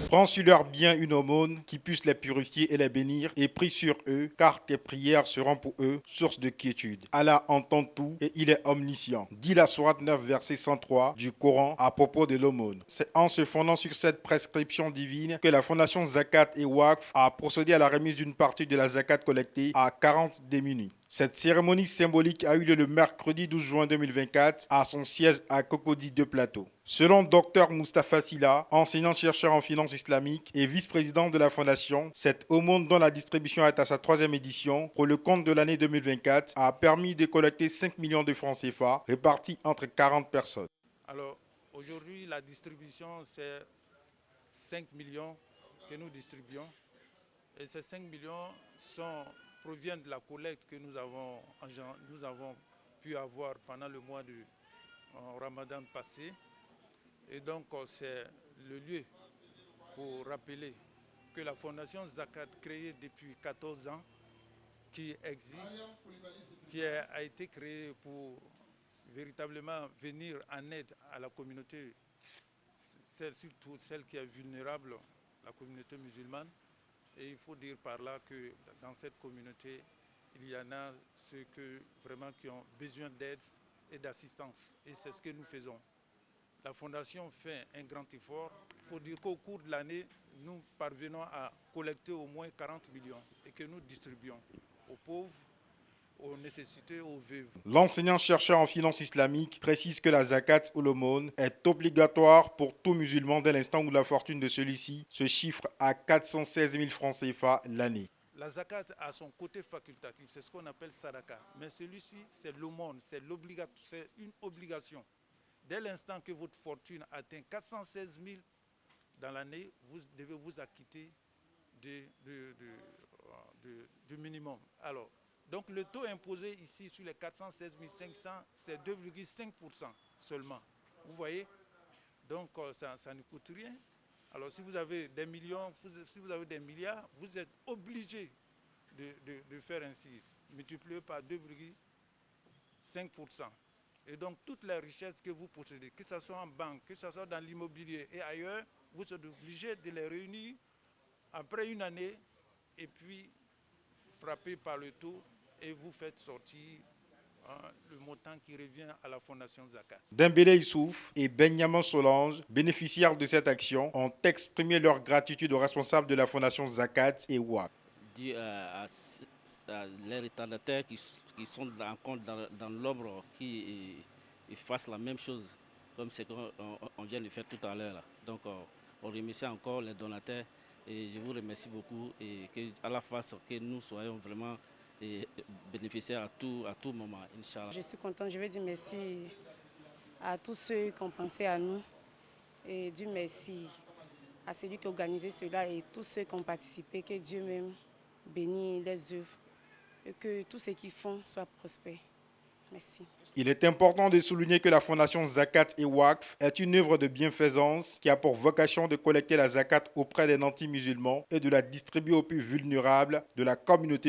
Prends sur leurs biens une aumône qui puisse les purifier et les bénir, et prie sur eux, car tes prières seront pour eux source de quiétude. Allah entend tout et il est omniscient. Dit la sourate 9, verset 103 du Coran à propos de l'aumône. C'est en se fondant sur cette prescription divine que la fondation Zakat et Waqf a procédé à la remise d'une partie de la zakat collectée à 40 démunis. Cette cérémonie symbolique a eu lieu le mercredi 12 juin 2024 à son siège à Cocody de Plateau. Selon Dr Moustapha Silla, enseignant-chercheur en finance islamique et vice-président de la fondation, cette aumône dont la distribution est à sa 3e édition pour le compte de l'année 2024 a permis de collecter 5 millions de francs CFA répartis entre 40 personnes. Alors aujourd'hui la distribution c'est 5 millions que nous distribuons et ces 5 millions proviennent de la collecte que nous avons pu avoir pendant le mois du Ramadan passé. Et donc c'est le lieu pour rappeler que la fondation Zakat, créée depuis 14 ans, qui existe, qui a été créée pour véritablement venir en aide à la communauté, surtout celle qui est vulnérable, la communauté musulmane. Et il faut dire par là que dans cette communauté, il y en a ceux qui ont besoin d'aide et d'assistance. Et c'est ce que nous faisons. La Fondation fait un grand effort. Il faut dire qu'au cours de l'année, nous parvenons à collecter au moins 40 millions et que nous distribuons aux pauvres, aux nécessités, aux veuves. L'enseignant-chercheur en finance islamique précise que la zakat ou l'aumône est obligatoire pour tout musulman dès l'instant où la fortune de celui-ci se chiffre à 416 000 francs CFA l'année. La zakat a son côté facultatif, c'est ce qu'on appelle sadaka. Mais celui-ci, c'est l'aumône, c'est une obligation. Dès l'instant que votre fortune atteint 416 000 dans l'année, vous devez vous acquitter du minimum. Alors, donc le taux imposé ici sur les 416 500, c'est 2,5% seulement. Vous voyez? Donc ça ne coûte rien. Alors si vous avez des millions, si vous avez des milliards, vous êtes obligé de faire ainsi, multiplié par 2,5%. Et donc toutes les richesses que vous possédez, que ce soit en banque, que ce soit dans l'immobilier et ailleurs, vous êtes obligé de les réunir après une année et puis frapper par le taux et vous faites sortir le montant qui revient à la Fondation Zakat. Dembélé Issouf et Benjamin Solange, bénéficiaires de cette action, ont exprimé leur gratitude aux responsables de la Fondation Zakat et Waqf. Dit à les retardataires qui sont encore dans l'ombre, qui fassent la même chose, comme ce qu'on vient de faire tout à l'heure. Donc on remercie encore les donateurs et je vous remercie beaucoup et qu'à la face que nous soyons vraiment bénéficiaires à tout moment, Inch'Allah. Je suis contente, je veux dire merci à tous ceux qui ont pensé à nous et Dieu merci à celui qui a organisé cela et tous ceux qui ont participé, que Dieu même bénisse les œuvres et que tout ce qu'ils font soit prospère. Merci. Il est important de souligner que la Fondation Zakat et Waqf est une œuvre de bienfaisance qui a pour vocation de collecter la zakat auprès des nantis musulmans et de la distribuer aux plus vulnérables de la communauté